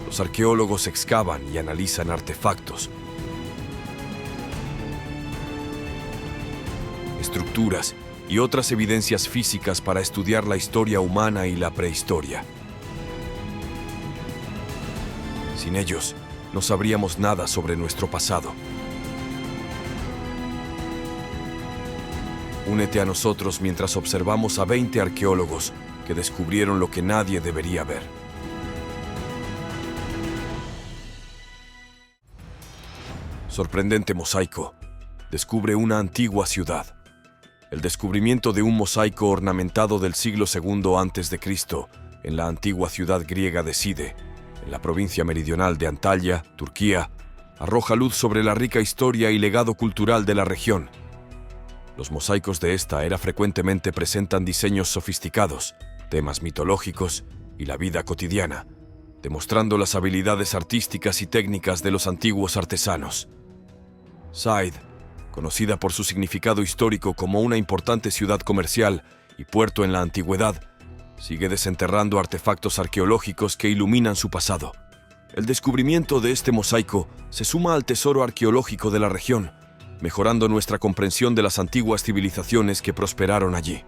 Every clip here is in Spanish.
Los arqueólogos excavan y analizan artefactos, estructuras y otras evidencias físicas para estudiar la historia humana y la prehistoria. Sin ellos, no sabríamos nada sobre nuestro pasado. Únete a nosotros mientras observamos a 20 arqueólogos que descubrieron lo que nadie debería ver. Sorprendente mosaico. Descubre una antigua ciudad. El descubrimiento de un mosaico ornamentado del siglo II a.C. en la antigua ciudad griega de Side, en la provincia meridional de Antalya, Turquía, arroja luz sobre la rica historia y legado cultural de la región. Los mosaicos de esta era frecuentemente presentan diseños sofisticados, temas mitológicos y la vida cotidiana, demostrando las habilidades artísticas y técnicas de los antiguos artesanos. Side, conocida por su significado histórico como una importante ciudad comercial y puerto en la antigüedad, sigue desenterrando artefactos arqueológicos que iluminan su pasado. El descubrimiento de este mosaico se suma al tesoro arqueológico de la región, mejorando nuestra comprensión de las antiguas civilizaciones que prosperaron allí.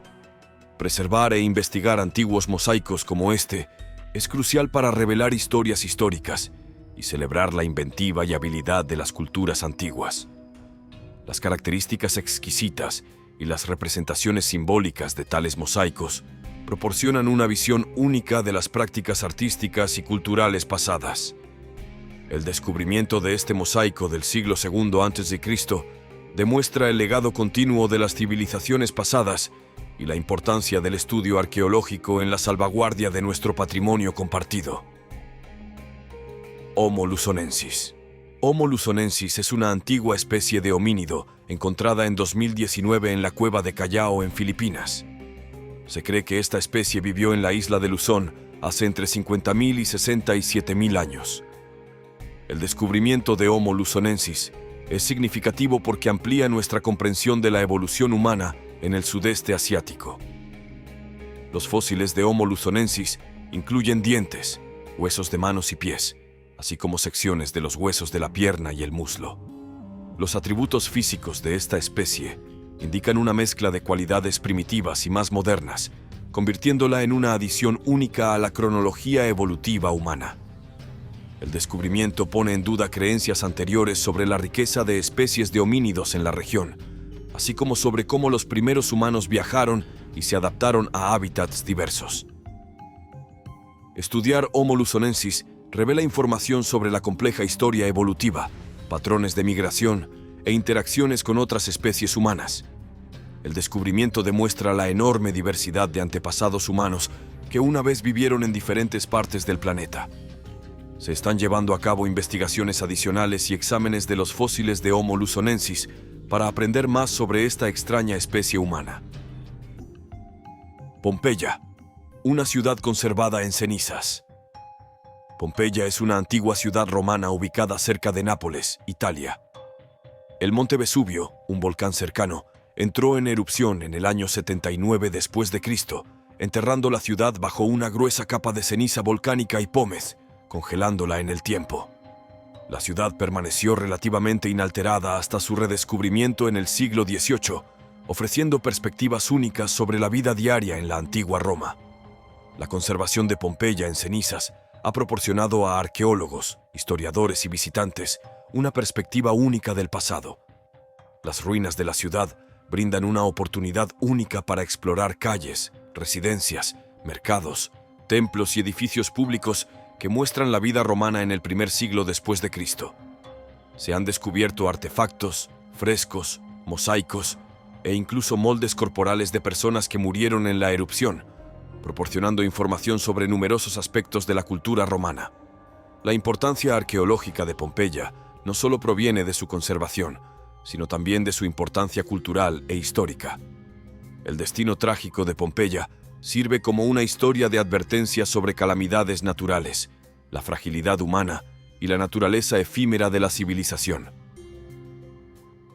Preservar e investigar antiguos mosaicos como este es crucial para revelar historias históricas y celebrar la inventiva y habilidad de las culturas antiguas. Las características exquisitas y las representaciones simbólicas de tales mosaicos proporcionan una visión única de las prácticas artísticas y culturales pasadas. El descubrimiento de este mosaico del siglo II a.C. demuestra el legado continuo de las civilizaciones pasadas y la importancia del estudio arqueológico en la salvaguardia de nuestro patrimonio compartido. Homo luzonensis. Homo luzonensis es una antigua especie de homínido encontrada en 2019 en la cueva de Callao, en Filipinas. Se cree que esta especie vivió en la isla de Luzón hace entre 50.000 y 67.000 años. El descubrimiento de Homo luzonensis es significativo porque amplía nuestra comprensión de la evolución humana en el sudeste asiático. Los fósiles de Homo luzonensis incluyen dientes, huesos de manos y pies, así como secciones de los huesos de la pierna y el muslo. Los atributos físicos de esta especie indican una mezcla de cualidades primitivas y más modernas, convirtiéndola en una adición única a la cronología evolutiva humana. El descubrimiento pone en duda creencias anteriores sobre la riqueza de especies de homínidos en la región, así como sobre cómo los primeros humanos viajaron y se adaptaron a hábitats diversos. Estudiar Homo luzonensis revela información sobre la compleja historia evolutiva, patrones de migración e interacciones con otras especies humanas. El descubrimiento demuestra la enorme diversidad de antepasados humanos que una vez vivieron en diferentes partes del planeta. Se están llevando a cabo investigaciones adicionales y exámenes de los fósiles de Homo luzonensis para aprender más sobre esta extraña especie humana. Pompeya, una ciudad conservada en cenizas. Pompeya es una antigua ciudad romana ubicada cerca de Nápoles, Italia. El monte Vesubio, un volcán cercano, entró en erupción en el año 79 después de Cristo, enterrando la ciudad bajo una gruesa capa de ceniza volcánica y pómez, congelándola en el tiempo. La ciudad permaneció relativamente inalterada hasta su redescubrimiento en el siglo XVIII, ofreciendo perspectivas únicas sobre la vida diaria en la antigua Roma. La conservación de Pompeya en cenizas ha proporcionado a arqueólogos, historiadores y visitantes una perspectiva única del pasado. Las ruinas de la ciudad brindan una oportunidad única para explorar calles, residencias, mercados, templos y edificios públicos que muestran la vida romana en el primer siglo después de Cristo. Se han descubierto artefactos, frescos, mosaicos e incluso moldes corporales de personas que murieron en la erupción, proporcionando información sobre numerosos aspectos de la cultura romana. La importancia arqueológica de Pompeya no solo proviene de su conservación, sino también de su importancia cultural e histórica. El destino trágico de Pompeya sirve como una historia de advertencia sobre calamidades naturales, la fragilidad humana y la naturaleza efímera de la civilización.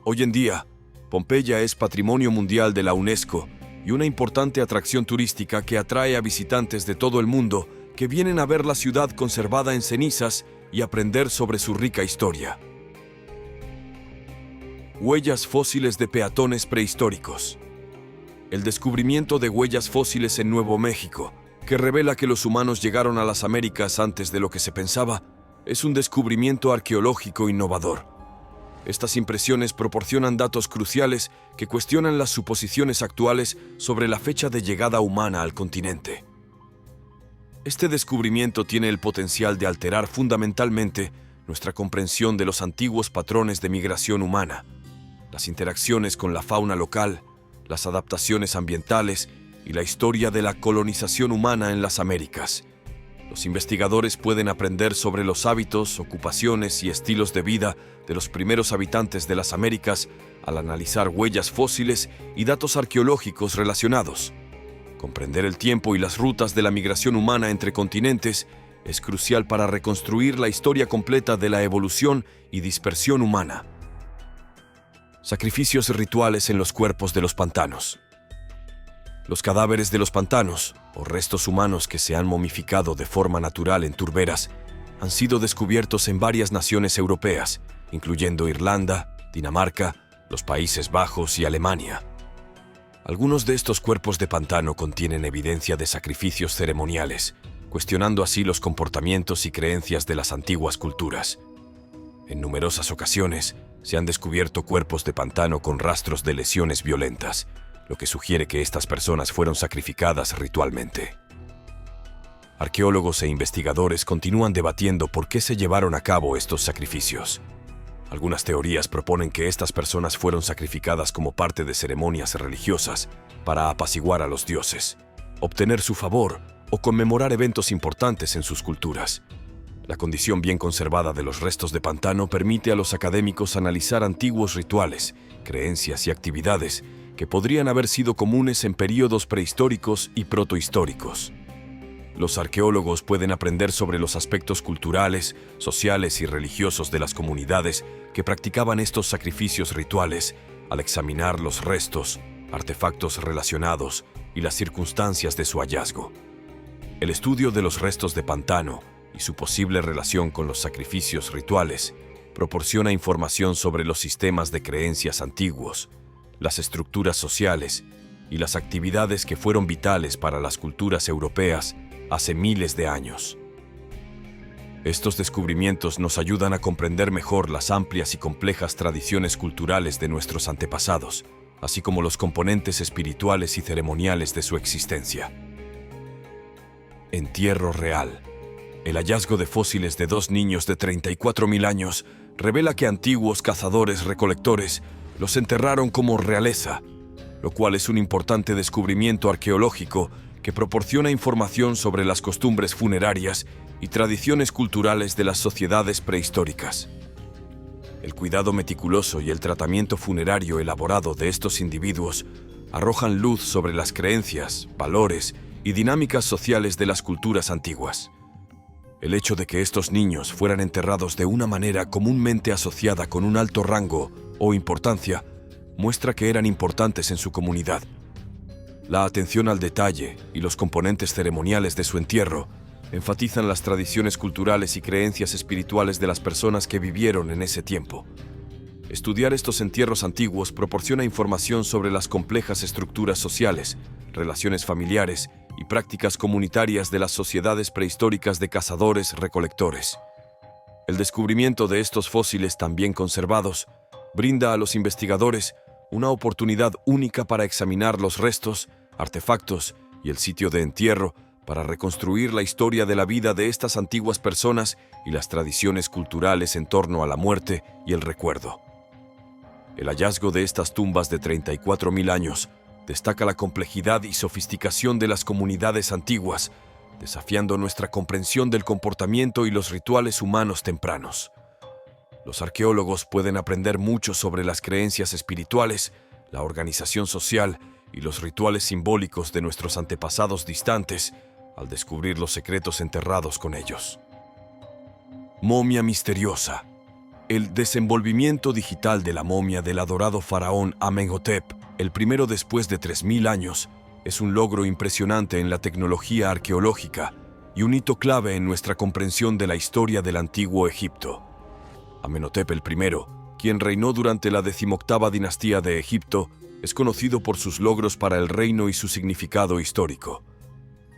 Hoy en día, Pompeya es Patrimonio Mundial de la UNESCO y una importante atracción turística que atrae a visitantes de todo el mundo que vienen a ver la ciudad conservada en cenizas y aprender sobre su rica historia. Huellas fósiles de peatones prehistóricos. El descubrimiento de huellas fósiles en Nuevo México, que revela que los humanos llegaron a las Américas antes de lo que se pensaba, es un descubrimiento arqueológico innovador. Estas impresiones proporcionan datos cruciales que cuestionan las suposiciones actuales sobre la fecha de llegada humana al continente. Este descubrimiento tiene el potencial de alterar fundamentalmente nuestra comprensión de los antiguos patrones de migración humana, las interacciones con la fauna local, las adaptaciones ambientales y la historia de la colonización humana en las Américas. Los investigadores pueden aprender sobre los hábitos, ocupaciones y estilos de vida de los primeros habitantes de las Américas al analizar huellas fósiles y datos arqueológicos relacionados. Comprender el tiempo y las rutas de la migración humana entre continentes es crucial para reconstruir la historia completa de la evolución y dispersión humana. Sacrificios rituales en los cuerpos de los pantanos. Los cadáveres de los pantanos, o restos humanos que se han momificado de forma natural en turberas, han sido descubiertos en varias naciones europeas, incluyendo Irlanda, Dinamarca, los Países Bajos y Alemania. Algunos de estos cuerpos de pantano contienen evidencia de sacrificios ceremoniales, cuestionando así los comportamientos y creencias de las antiguas culturas. En numerosas ocasiones, se han descubierto cuerpos de pantano con rastros de lesiones violentas, lo que sugiere que estas personas fueron sacrificadas ritualmente. Arqueólogos e investigadores continúan debatiendo por qué se llevaron a cabo estos sacrificios. Algunas teorías proponen que estas personas fueron sacrificadas como parte de ceremonias religiosas para apaciguar a los dioses, obtener su favor o conmemorar eventos importantes en sus culturas. La condición bien conservada de los restos de pantano permite a los académicos analizar antiguos rituales, creencias y actividades que podrían haber sido comunes en períodos prehistóricos y protohistóricos. Los arqueólogos pueden aprender sobre los aspectos culturales, sociales y religiosos de las comunidades que practicaban estos sacrificios rituales al examinar los restos, artefactos relacionados y las circunstancias de su hallazgo. El estudio de los restos de pantano y su posible relación con los sacrificios rituales proporciona información sobre los sistemas de creencias antiguos, las estructuras sociales y las actividades que fueron vitales para las culturas europeas hace miles de años. Estos descubrimientos nos ayudan a comprender mejor las amplias y complejas tradiciones culturales de nuestros antepasados, así como los componentes espirituales y ceremoniales de su existencia. Entierro real. El hallazgo de fósiles de 2 niños de 34.000 años revela que antiguos cazadores-recolectores los enterraron como realeza, lo cual es un importante descubrimiento arqueológico que proporciona información sobre las costumbres funerarias y tradiciones culturales de las sociedades prehistóricas. El cuidado meticuloso y el tratamiento funerario elaborado de estos individuos arrojan luz sobre las creencias, valores y dinámicas sociales de las culturas antiguas. El hecho de que estos niños fueran enterrados de una manera comúnmente asociada con un alto rango o importancia muestra que eran importantes en su comunidad. La atención al detalle y los componentes ceremoniales de su entierro enfatizan las tradiciones culturales y creencias espirituales de las personas que vivieron en ese tiempo. Estudiar estos entierros antiguos proporciona información sobre las complejas estructuras sociales, relaciones familiares y prácticas comunitarias de las sociedades prehistóricas de cazadores-recolectores. El descubrimiento de estos fósiles tan bien conservados brinda a los investigadores una oportunidad única para examinar los restos, artefactos y el sitio de entierro para reconstruir la historia de la vida de estas antiguas personas y las tradiciones culturales en torno a la muerte y el recuerdo. El hallazgo de estas tumbas de 34.000 años destaca la complejidad y sofisticación de las comunidades antiguas, desafiando nuestra comprensión del comportamiento y los rituales humanos tempranos. Los arqueólogos pueden aprender mucho sobre las creencias espirituales, la organización social y los rituales simbólicos de nuestros antepasados distantes al descubrir los secretos enterrados con ellos. Momia misteriosa. El desenvolvimiento digital de la momia del adorado faraón Amenhotep, el primero después de 3.000 años, es un logro impresionante en la tecnología arqueológica y un hito clave en nuestra comprensión de la historia del antiguo Egipto. Amenhotep I, quien reinó durante la 18ª dinastía de Egipto, es conocido por sus logros para el reino y su significado histórico.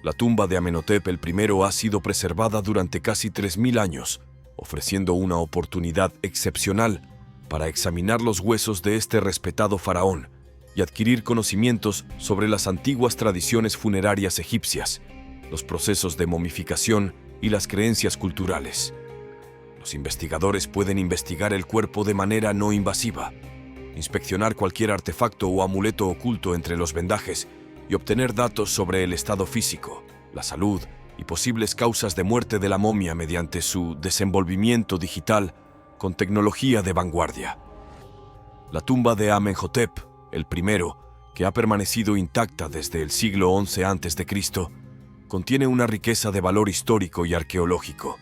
La tumba de Amenhotep I ha sido preservada durante casi 3000 años, ofreciendo una oportunidad excepcional para examinar los huesos de este respetado faraón y adquirir conocimientos sobre las antiguas tradiciones funerarias egipcias, los procesos de momificación y las creencias culturales. Los investigadores pueden investigar el cuerpo de manera no invasiva, inspeccionar cualquier artefacto o amuleto oculto entre los vendajes y obtener datos sobre el estado físico, la salud y posibles causas de muerte de la momia mediante su desenvolvimiento digital con tecnología de vanguardia. La tumba de Amenhotep, el primero, que ha permanecido intacta desde el siglo XI a.C., contiene una riqueza de valor histórico y arqueológico.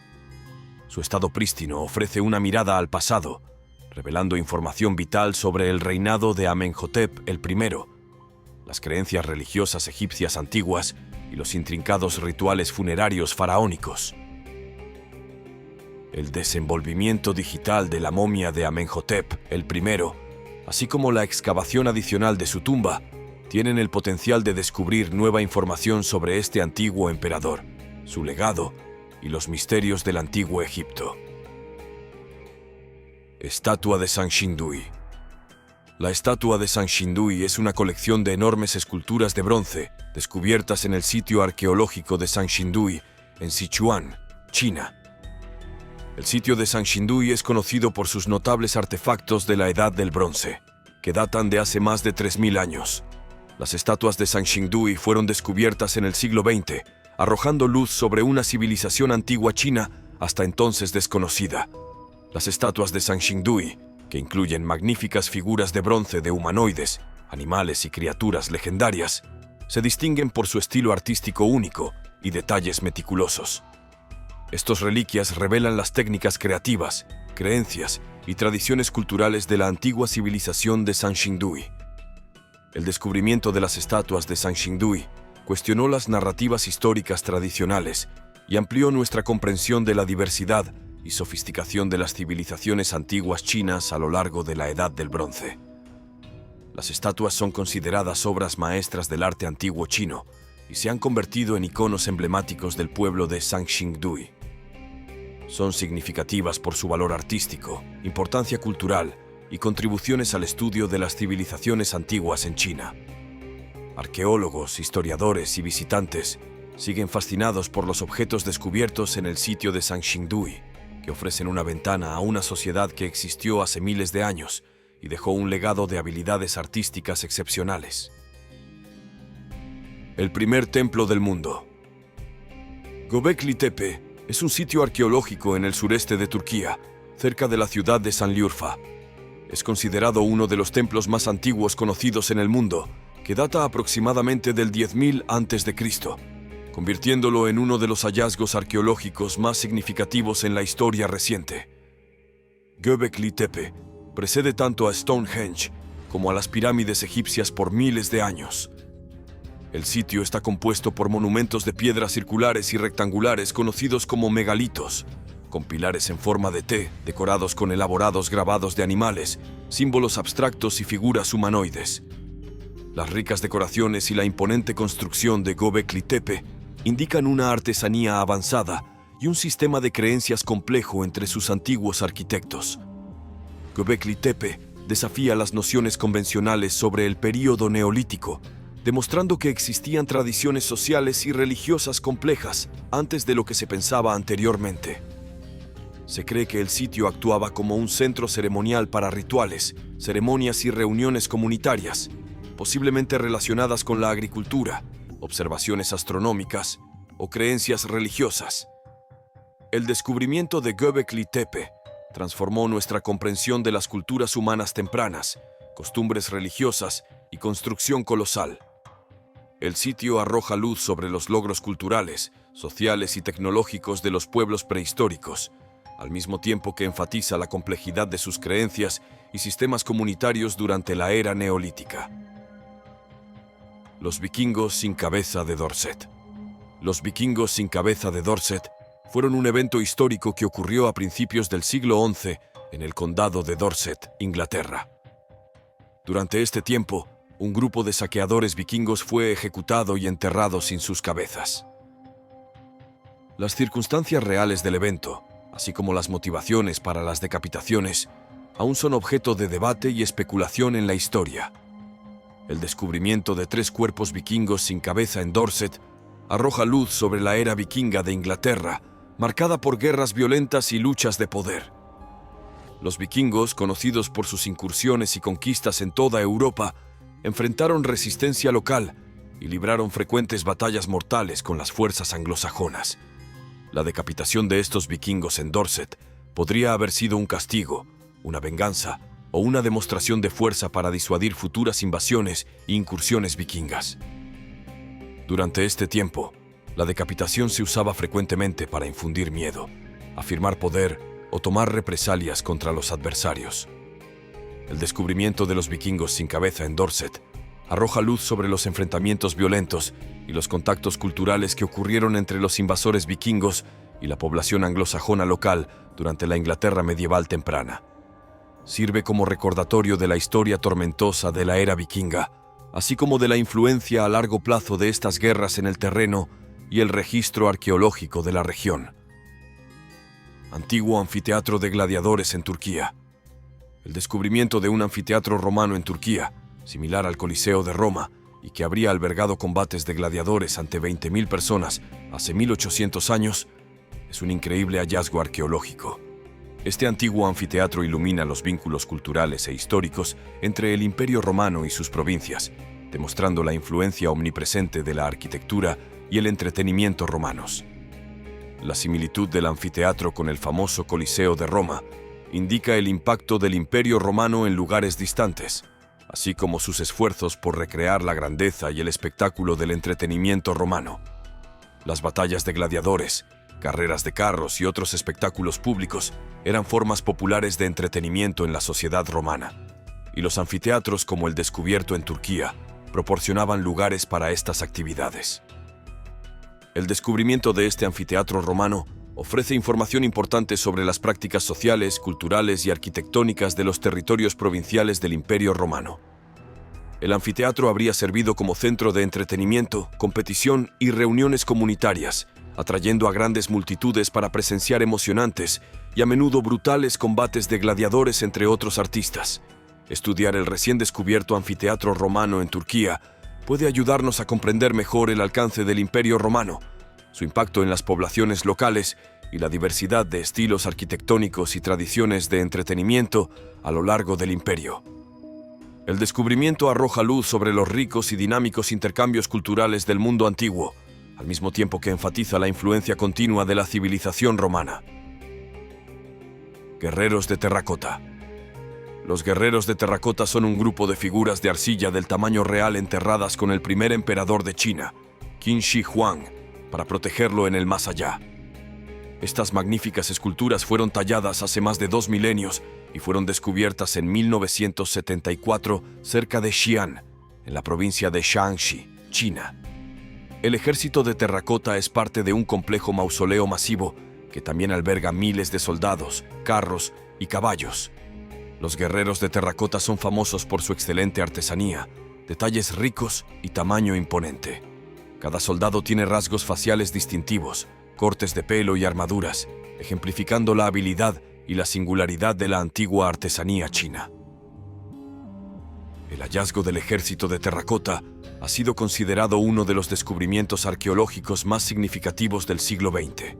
Su estado prístino ofrece una mirada al pasado, revelando información vital sobre el reinado de Amenhotep el I, las creencias religiosas egipcias antiguas y los intrincados rituales funerarios faraónicos. El desenvolvimiento digital de la momia de Amenhotep el I, así como la excavación adicional de su tumba, tienen el potencial de descubrir nueva información sobre este antiguo emperador, su legado y los misterios del antiguo Egipto. Estatua de Sanshindui. La estatua de Sanshindui es una colección de enormes esculturas de bronce descubiertas en el sitio arqueológico de Sanshindui, en Sichuan, China. El sitio de Sanshindui es conocido por sus notables artefactos de la Edad del Bronce, que datan de hace más de 3000 años. Las estatuas de Sanshindui fueron descubiertas en el siglo XX, arrojando luz sobre una civilización antigua china hasta entonces desconocida. Las estatuas de Sanshindui, que incluyen magníficas figuras de bronce de humanoides, animales y criaturas legendarias, se distinguen por su estilo artístico único y detalles meticulosos. Estos reliquias revelan las técnicas creativas, creencias y tradiciones culturales de la antigua civilización de Sanshindui. El descubrimiento de las estatuas de Sanshindui cuestionó las narrativas históricas tradicionales y amplió nuestra comprensión de la diversidad y sofisticación de las civilizaciones antiguas chinas a lo largo de la Edad del Bronce. Las estatuas son consideradas obras maestras del arte antiguo chino y se han convertido en iconos emblemáticos del pueblo de Sanshindui. Son significativas por su valor artístico, importancia cultural y contribuciones al estudio de las civilizaciones antiguas en China. Arqueólogos, historiadores y visitantes siguen fascinados por los objetos descubiertos en el sitio de Sanshindui, que ofrecen una ventana a una sociedad que existió hace miles de años y dejó un legado de habilidades artísticas excepcionales. El primer templo del mundo. Göbekli Tepe es un sitio arqueológico en el sureste de Turquía, cerca de la ciudad de Sanliurfa. Es considerado uno de los templos más antiguos conocidos en el mundo, que data aproximadamente del 10.000 a.C., convirtiéndolo en uno de los hallazgos arqueológicos más significativos en la historia reciente. Göbekli Tepe precede tanto a Stonehenge como a las pirámides egipcias por miles de años. El sitio está compuesto por monumentos de piedras circulares y rectangulares conocidos como megalitos, con pilares en forma de T, decorados con elaborados grabados de animales, símbolos abstractos y figuras humanoides. Las ricas decoraciones y la imponente construcción de Göbekli Tepe indican una artesanía avanzada y un sistema de creencias complejo entre sus antiguos arquitectos. Göbekli Tepe desafía las nociones convencionales sobre el período neolítico, demostrando que existían tradiciones sociales y religiosas complejas antes de lo que se pensaba anteriormente. Se cree que el sitio actuaba como un centro ceremonial para rituales, ceremonias y reuniones comunitarias, posiblemente relacionadas con la agricultura, observaciones astronómicas o creencias religiosas. El descubrimiento de Göbekli Tepe transformó nuestra comprensión de las culturas humanas tempranas, costumbres religiosas y construcción colosal. El sitio arroja luz sobre los logros culturales, sociales y tecnológicos de los pueblos prehistóricos, al mismo tiempo que enfatiza la complejidad de sus creencias y sistemas comunitarios durante la era neolítica. Los vikingos sin cabeza de Dorset. Los vikingos sin cabeza de Dorset fueron un evento histórico que ocurrió a principios del siglo XI en el condado de Dorset, Inglaterra. Durante este tiempo, un grupo de saqueadores vikingos fue ejecutado y enterrado sin sus cabezas. Las circunstancias reales del evento, así como las motivaciones para las decapitaciones, aún son objeto de debate y especulación en la historia. El descubrimiento de 3 cuerpos vikingos sin cabeza en Dorset arroja luz sobre la era vikinga de Inglaterra, marcada por guerras violentas y luchas de poder. Los vikingos, conocidos por sus incursiones y conquistas en toda Europa, enfrentaron resistencia local y libraron frecuentes batallas mortales con las fuerzas anglosajonas. La decapitación de estos vikingos en Dorset podría haber sido un castigo, una venganza o una demostración de fuerza para disuadir futuras invasiones e incursiones vikingas. Durante este tiempo, la decapitación se usaba frecuentemente para infundir miedo, afirmar poder o tomar represalias contra los adversarios. El descubrimiento de los vikingos sin cabeza en Dorset arroja luz sobre los enfrentamientos violentos y los contactos culturales que ocurrieron entre los invasores vikingos y la población anglosajona local durante la Inglaterra medieval temprana. Sirve como recordatorio de la historia tormentosa de la era vikinga, así como de la influencia a largo plazo de estas guerras en el terreno y el registro arqueológico de la región. Antiguo anfiteatro de gladiadores en Turquía. El descubrimiento de un anfiteatro romano en Turquía, similar al Coliseo de Roma, y que habría albergado combates de gladiadores ante 20.000 personas hace 1800 años, es un increíble hallazgo arqueológico. Este antiguo anfiteatro ilumina los vínculos culturales e históricos entre el Imperio Romano y sus provincias, demostrando la influencia omnipresente de la arquitectura y el entretenimiento romanos. La similitud del anfiteatro con el famoso Coliseo de Roma indica el impacto del Imperio Romano en lugares distantes, así como sus esfuerzos por recrear la grandeza y el espectáculo del entretenimiento romano. Las batallas de gladiadores, carreras de carros y otros espectáculos públicos eran formas populares de entretenimiento en la sociedad romana, y los anfiteatros como el descubierto en Turquía proporcionaban lugares para estas actividades. El descubrimiento de este anfiteatro romano ofrece información importante sobre las prácticas sociales, culturales y arquitectónicas de los territorios provinciales del Imperio Romano. El anfiteatro habría servido como centro de entretenimiento, competición y reuniones comunitarias, atrayendo a grandes multitudes para presenciar emocionantes y a menudo brutales combates de gladiadores entre otros artistas. Estudiar el recién descubierto anfiteatro romano en Turquía puede ayudarnos a comprender mejor el alcance del Imperio Romano, su impacto en las poblaciones locales y la diversidad de estilos arquitectónicos y tradiciones de entretenimiento a lo largo del imperio. El descubrimiento arroja luz sobre los ricos y dinámicos intercambios culturales del mundo antiguo, al mismo tiempo que enfatiza la influencia continua de la civilización romana. Guerreros de terracota. Los guerreros de terracota son un grupo de figuras de arcilla del tamaño real enterradas con el primer emperador de China, Qin Shi Huang, para protegerlo en el más allá. Estas magníficas esculturas fueron talladas hace más de 2 milenios y fueron descubiertas en 1974 cerca de Xi'an, en la provincia de Shaanxi, China. El ejército de terracota es parte de un complejo mausoleo masivo que también alberga miles de soldados, carros y caballos. Los guerreros de terracota son famosos por su excelente artesanía, detalles ricos y tamaño imponente. Cada soldado tiene rasgos faciales distintivos, cortes de pelo y armaduras, ejemplificando la habilidad y la singularidad de la antigua artesanía china. El hallazgo del ejército de terracota ha sido considerado uno de los descubrimientos arqueológicos más significativos del siglo XX.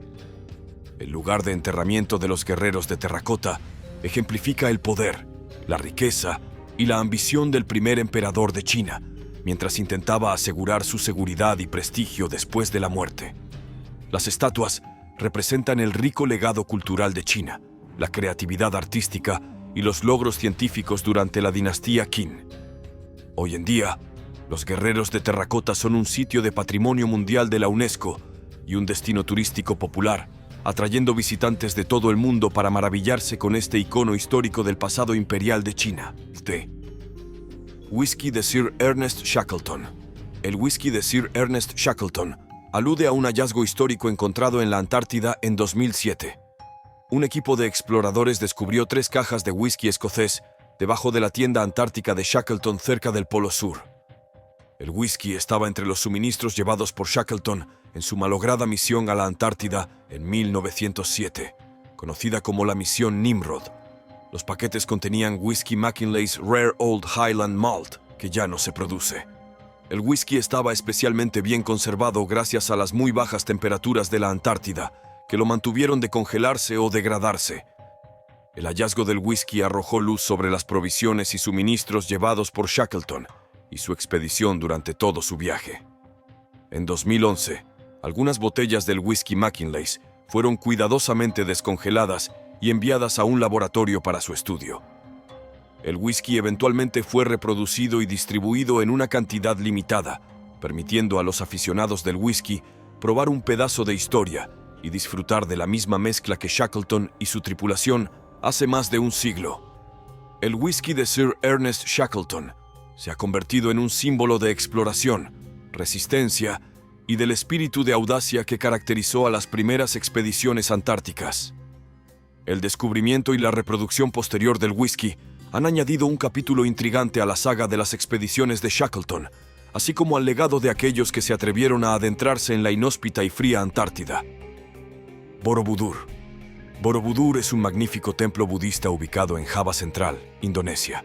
El lugar de enterramiento de los guerreros de terracota ejemplifica el poder, la riqueza y la ambición del primer emperador de China, mientras intentaba asegurar su seguridad y prestigio después de la muerte. Las estatuas representan el rico legado cultural de China, la creatividad artística y los logros científicos durante la dinastía Qin. Hoy en día, los guerreros de terracota son un sitio de patrimonio mundial de la UNESCO y un destino turístico popular, atrayendo visitantes de todo el mundo para maravillarse con este icono histórico del pasado imperial de China. Whisky de Sir Ernest Shackleton. El whisky de Sir Ernest Shackleton alude a un hallazgo histórico encontrado en la Antártida en 2007. Un equipo de exploradores descubrió 3 cajas de whisky escocés debajo de la tienda antártica de Shackleton cerca del Polo Sur. El whisky estaba entre los suministros llevados por Shackleton en su malograda misión a la Antártida en 1907, conocida como la misión Nimrod. Los paquetes contenían whisky McKinley's Rare Old Highland Malt, que ya no se produce. El whisky estaba especialmente bien conservado gracias a las muy bajas temperaturas de la Antártida, que lo mantuvieron de congelarse o degradarse. El hallazgo del whisky arrojó luz sobre las provisiones y suministros llevados por Shackleton y su expedición durante todo su viaje. En 2011, algunas botellas del whisky McKinley's fueron cuidadosamente descongeladas y enviadas a un laboratorio para su estudio. El whisky eventualmente fue reproducido y distribuido en una cantidad limitada, permitiendo a los aficionados del whisky probar un pedazo de historia y disfrutar de la misma mezcla que Shackleton y su tripulación hace más de un siglo. El whisky de Sir Ernest Shackleton se ha convertido en un símbolo de exploración, resistencia y del espíritu de audacia que caracterizó a las primeras expediciones antárticas. El descubrimiento y la reproducción posterior del whisky han añadido un capítulo intrigante a la saga de las expediciones de Shackleton, así como al legado de aquellos que se atrevieron a adentrarse en la inhóspita y fría Antártida. Borobudur. Borobudur es un magnífico templo budista ubicado en Java Central, Indonesia.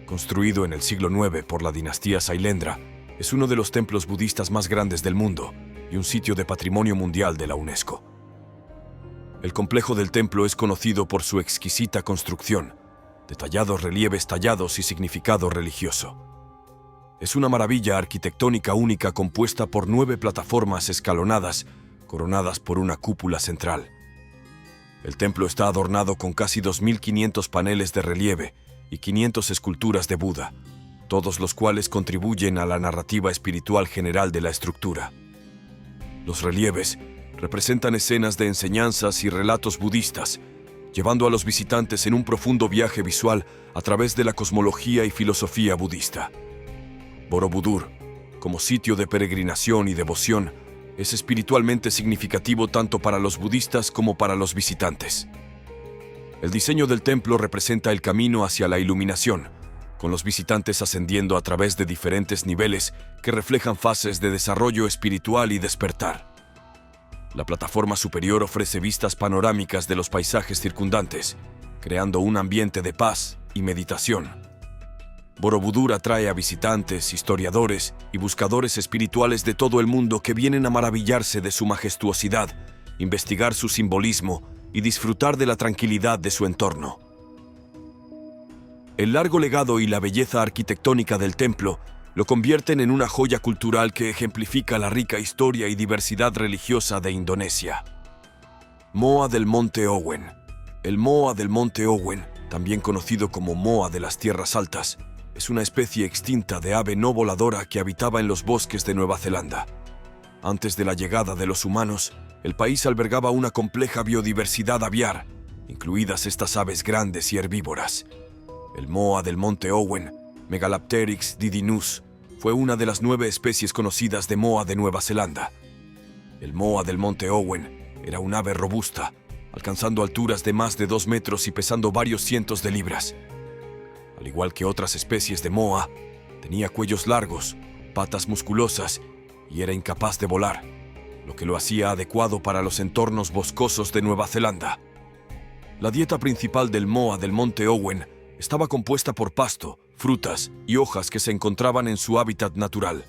Construido en el siglo IX por la dinastía Sailendra, es uno de los templos budistas más grandes del mundo y un sitio de patrimonio mundial de la UNESCO. El complejo del templo es conocido por su exquisita construcción, detallados relieves tallados y significado religioso. Es una maravilla arquitectónica única compuesta por 9 plataformas escalonadas, coronadas por una cúpula central. El templo está adornado con casi 2.500 paneles de relieve y 500 esculturas de Buda, todos los cuales contribuyen a la narrativa espiritual general de la estructura. Los relieves representan escenas de enseñanzas y relatos budistas, llevando a los visitantes en un profundo viaje visual a través de la cosmología y filosofía budista. Borobudur, como sitio de peregrinación y devoción, es espiritualmente significativo tanto para los budistas como para los visitantes. El diseño del templo representa el camino hacia la iluminación, con los visitantes ascendiendo a través de diferentes niveles que reflejan fases de desarrollo espiritual y despertar. La plataforma superior ofrece vistas panorámicas de los paisajes circundantes, creando un ambiente de paz y meditación. Borobudur atrae a visitantes, historiadores y buscadores espirituales de todo el mundo que vienen a maravillarse de su majestuosidad, investigar su simbolismo y disfrutar de la tranquilidad de su entorno. El largo legado y la belleza arquitectónica del templo lo convierten en una joya cultural que ejemplifica la rica historia y diversidad religiosa de Indonesia. Moa del Monte Owen. El moa del Monte Owen, también conocido como moa de las tierras altas, es una especie extinta de ave no voladora que habitaba en los bosques de Nueva Zelanda. Antes de la llegada de los humanos, el país albergaba una compleja biodiversidad aviar, incluidas estas aves grandes y herbívoras. El moa del Monte Owen, Megalapteryx didinus, fue una de las 9 especies conocidas de moa de Nueva Zelanda. El moa del Monte Owen era un ave robusta, alcanzando alturas de más de 2 metros y pesando varios cientos de libras. Al igual que otras especies de moa, tenía cuellos largos, patas musculosas y era incapaz de volar, lo que lo hacía adecuado para los entornos boscosos de Nueva Zelanda. La dieta principal del moa del Monte Owen estaba compuesta por pasto, frutas y hojas que se encontraban en su hábitat natural.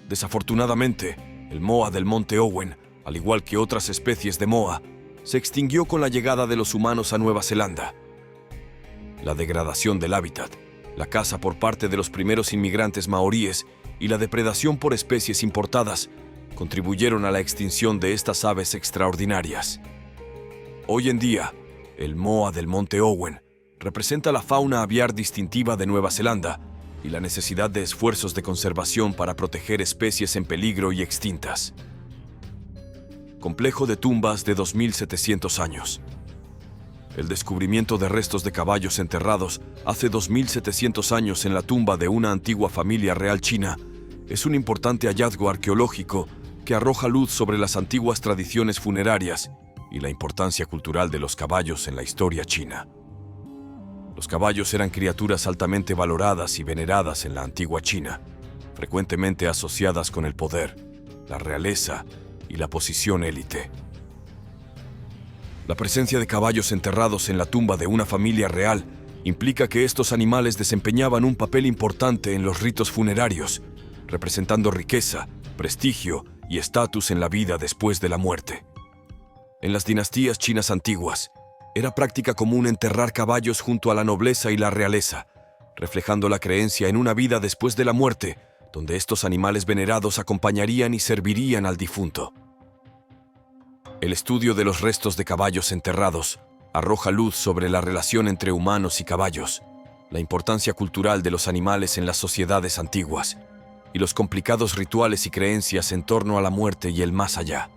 Desafortunadamente, el moa del Monte Owen, al igual que otras especies de moa, se extinguió con la llegada de los humanos a Nueva Zelanda. La degradación del hábitat, la caza por parte de los primeros inmigrantes maoríes y la depredación por especies importadas contribuyeron a la extinción de estas aves extraordinarias. Hoy en día, el moa del Monte Owen representa la fauna aviar distintiva de Nueva Zelanda y la necesidad de esfuerzos de conservación para proteger especies en peligro y extintas. Complejo de tumbas de 2.700 años. El descubrimiento de restos de caballos enterrados hace 2.700 años en la tumba de una antigua familia real china es un importante hallazgo arqueológico que arroja luz sobre las antiguas tradiciones funerarias y la importancia cultural de los caballos en la historia china. Los caballos eran criaturas altamente valoradas y veneradas en la antigua China, frecuentemente asociadas con el poder, la realeza y la posición élite. La presencia de caballos enterrados en la tumba de una familia real implica que estos animales desempeñaban un papel importante en los ritos funerarios, representando riqueza, prestigio y estatus en la vida después de la muerte. En las dinastías chinas antiguas, era práctica común enterrar caballos junto a la nobleza y la realeza, reflejando la creencia en una vida después de la muerte, donde estos animales venerados acompañarían y servirían al difunto. El estudio de los restos de caballos enterrados arroja luz sobre la relación entre humanos y caballos, la importancia cultural de los animales en las sociedades antiguas y los complicados rituales y creencias en torno a la muerte y el más allá.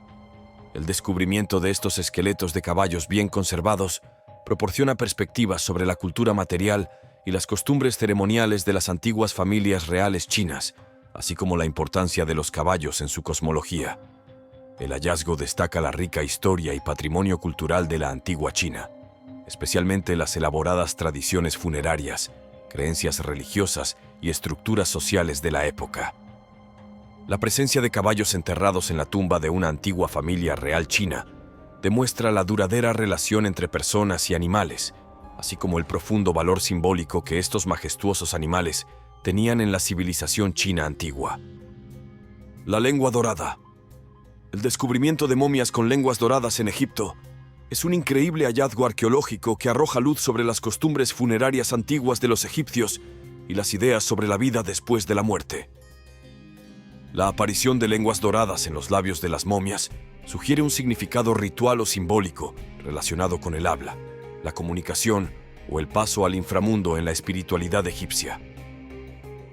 El descubrimiento de estos esqueletos de caballos bien conservados proporciona perspectivas sobre la cultura material y las costumbres ceremoniales de las antiguas familias reales chinas, así como la importancia de los caballos en su cosmología. El hallazgo destaca la rica historia y patrimonio cultural de la antigua China, especialmente las elaboradas tradiciones funerarias, creencias religiosas y estructuras sociales de la época. La presencia de caballos enterrados en la tumba de una antigua familia real china demuestra la duradera relación entre personas y animales, así como el profundo valor simbólico que estos majestuosos animales tenían en la civilización china antigua. La lengua dorada. El descubrimiento de momias con lenguas doradas en Egipto es un increíble hallazgo arqueológico que arroja luz sobre las costumbres funerarias antiguas de los egipcios y las ideas sobre la vida después de la muerte. La aparición de lenguas doradas en los labios de las momias sugiere un significado ritual o simbólico relacionado con el habla, la comunicación o el paso al inframundo en la espiritualidad egipcia.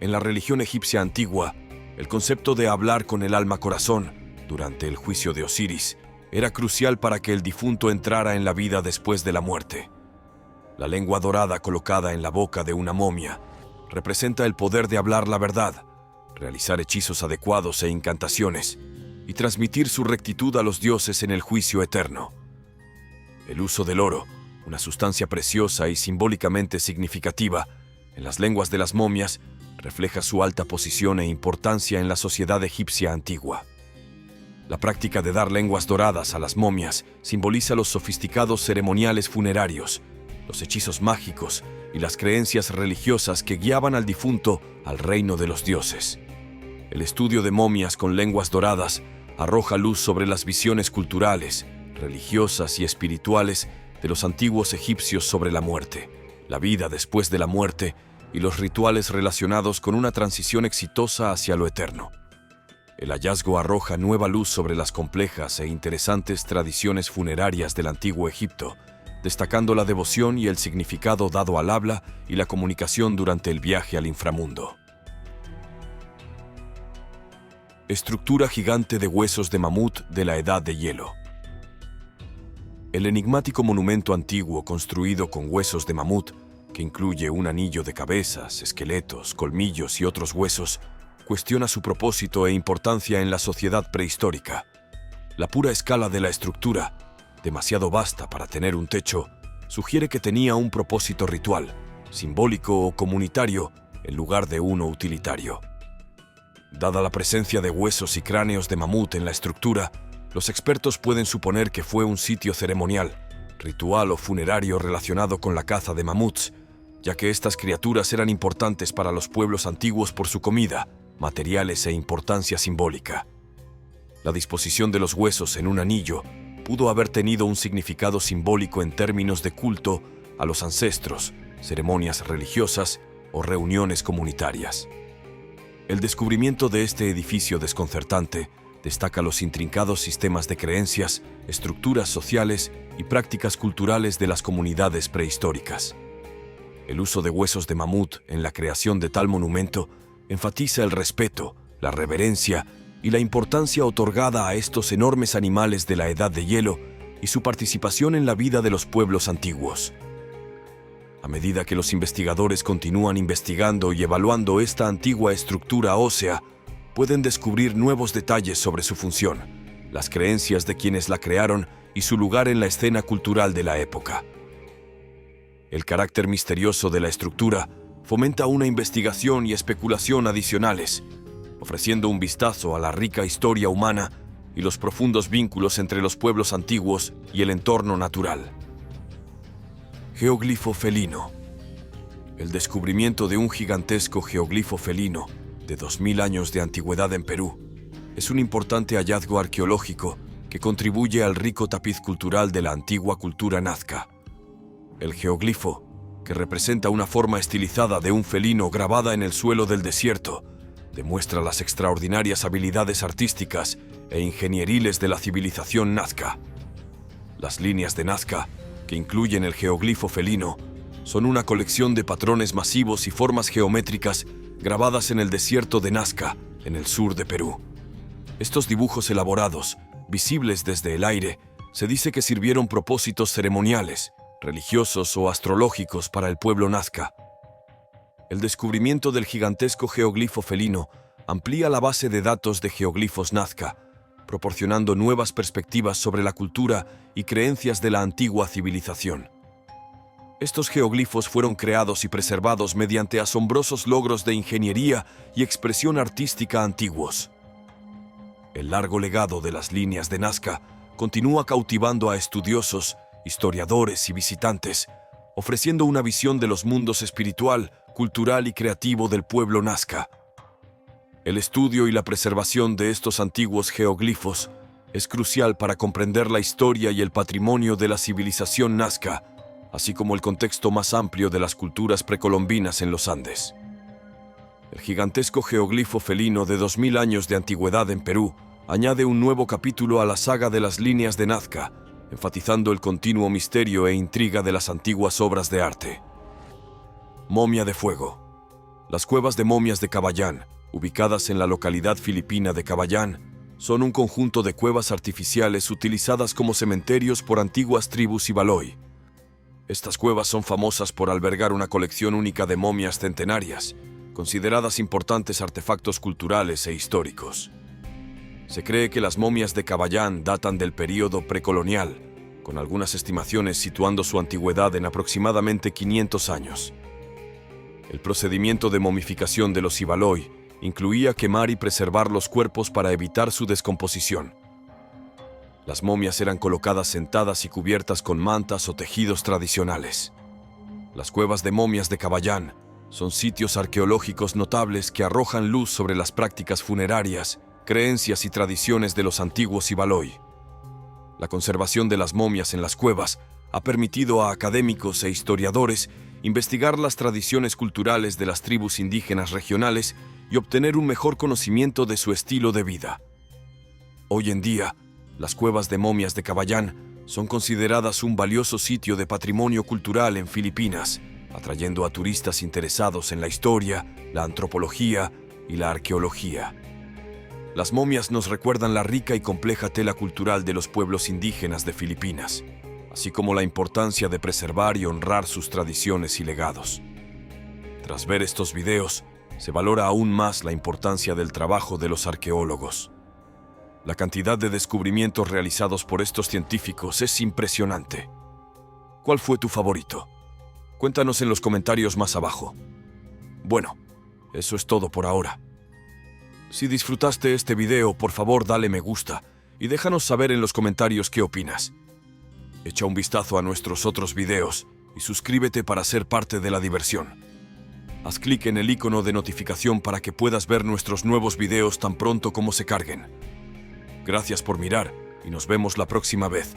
En la religión egipcia antigua, el concepto de hablar con el alma-corazón durante el juicio de Osiris era crucial para que el difunto entrara en la vida después de la muerte. La lengua dorada colocada en la boca de una momia representa el poder de hablar la verdad, realizar hechizos adecuados e incantaciones, y transmitir su rectitud a los dioses en el juicio eterno. El uso del oro, una sustancia preciosa y simbólicamente significativa, en las lenguas de las momias, refleja su alta posición e importancia en la sociedad egipcia antigua. La práctica de dar lenguas doradas a las momias simboliza los sofisticados ceremoniales funerarios, los hechizos mágicos y las creencias religiosas que guiaban al difunto al reino de los dioses. El estudio de momias con lenguas doradas arroja luz sobre las visiones culturales, religiosas y espirituales de los antiguos egipcios sobre la muerte, la vida después de la muerte y los rituales relacionados con una transición exitosa hacia lo eterno. El hallazgo arroja nueva luz sobre las complejas e interesantes tradiciones funerarias del antiguo Egipto, destacando la devoción y el significado dado al habla y la comunicación durante el viaje al inframundo. Estructura gigante de huesos de mamut de la Edad de Hielo. El enigmático monumento antiguo construido con huesos de mamut, que incluye un anillo de cabezas, esqueletos, colmillos y otros huesos, cuestiona su propósito e importancia en la sociedad prehistórica. La pura escala de la estructura, demasiado vasta para tener un techo, sugiere que tenía un propósito ritual, simbólico o comunitario, en lugar de uno utilitario. Dada la presencia de huesos y cráneos de mamut en la estructura, los expertos pueden suponer que fue un sitio ceremonial, ritual o funerario relacionado con la caza de mamuts, ya que estas criaturas eran importantes para los pueblos antiguos por su comida, materiales e importancia simbólica. La disposición de los huesos en un anillo pudo haber tenido un significado simbólico en términos de culto a los ancestros, ceremonias religiosas o reuniones comunitarias. El descubrimiento de este edificio desconcertante destaca los intrincados sistemas de creencias, estructuras sociales y prácticas culturales de las comunidades prehistóricas. El uso de huesos de mamut en la creación de tal monumento enfatiza el respeto, la reverencia y la importancia otorgada a estos enormes animales de la Edad de Hielo y su participación en la vida de los pueblos antiguos. A medida que los investigadores continúan investigando y evaluando esta antigua estructura ósea, pueden descubrir nuevos detalles sobre su función, las creencias de quienes la crearon y su lugar en la escena cultural de la época. El carácter misterioso de la estructura fomenta una investigación y especulación adicionales, ofreciendo un vistazo a la rica historia humana y los profundos vínculos entre los pueblos antiguos y el entorno natural. Geoglifo felino. El descubrimiento de un gigantesco geoglifo felino de 2000 años de antigüedad en Perú es un importante hallazgo arqueológico que contribuye al rico tapiz cultural de la antigua cultura nazca. El geoglifo, que representa una forma estilizada de un felino grabada en el suelo del desierto, demuestra las extraordinarias habilidades artísticas e ingenieriles de la civilización nazca. Las líneas de Nazca, que incluyen el geoglifo felino, son una colección de patrones masivos y formas geométricas grabadas en el desierto de Nazca, en el sur de Perú. Estos dibujos elaborados, visibles desde el aire, se dice que sirvieron propósitos ceremoniales, religiosos o astrológicos para el pueblo nazca. El descubrimiento del gigantesco geoglifo felino amplía la base de datos de geoglifos nazca, proporcionando nuevas perspectivas sobre la cultura y creencias de la antigua civilización. Estos geoglifos fueron creados y preservados mediante asombrosos logros de ingeniería y expresión artística antiguos. El largo legado de las líneas de Nazca continúa cautivando a estudiosos, historiadores y visitantes, ofreciendo una visión de los mundos espiritual, cultural y creativo del pueblo nazca. El estudio y la preservación de estos antiguos geoglifos es crucial para comprender la historia y el patrimonio de la civilización nazca, así como el contexto más amplio de las culturas precolombinas en los Andes. El gigantesco geoglifo felino de 2000 años de antigüedad en Perú añade un nuevo capítulo a la saga de las líneas de Nazca, enfatizando el continuo misterio e intriga de las antiguas obras de arte. Momia de fuego. Las cuevas de momias de Caballán, ubicadas en la localidad filipina de Caballán, son un conjunto de cuevas artificiales utilizadas como cementerios por antiguas tribus Ibaloi. Estas cuevas son famosas por albergar una colección única de momias centenarias, consideradas importantes artefactos culturales e históricos. Se cree que las momias de Caballán datan del período precolonial, con algunas estimaciones situando su antigüedad en aproximadamente 500 años. El procedimiento de momificación de los Ibaloi incluía quemar y preservar los cuerpos para evitar su descomposición. Las momias eran colocadas sentadas y cubiertas con mantas o tejidos tradicionales. Las cuevas de momias de Caballán son sitios arqueológicos notables que arrojan luz sobre las prácticas funerarias, creencias y tradiciones de los antiguos Ibaloi. La conservación de las momias en las cuevas ha permitido a académicos e historiadores investigar las tradiciones culturales de las tribus indígenas regionales y obtener un mejor conocimiento de su estilo de vida. Hoy en día, las cuevas de momias de Caballán son consideradas un valioso sitio de patrimonio cultural en Filipinas, atrayendo a turistas interesados en la historia, la antropología y la arqueología. Las momias nos recuerdan la rica y compleja tela cultural de los pueblos indígenas de Filipinas, así como la importancia de preservar y honrar sus tradiciones y legados. Tras ver estos videos, se valora aún más la importancia del trabajo de los arqueólogos. La cantidad de descubrimientos realizados por estos científicos es impresionante. ¿Cuál fue tu favorito? Cuéntanos en los comentarios más abajo. Bueno, eso es todo por ahora. Si disfrutaste este video, por favor dale me gusta y déjanos saber en los comentarios qué opinas. Echa un vistazo a nuestros otros videos y suscríbete para ser parte de la diversión. Haz clic en el icono de notificación para que puedas ver nuestros nuevos videos tan pronto como se carguen. Gracias por mirar y nos vemos la próxima vez.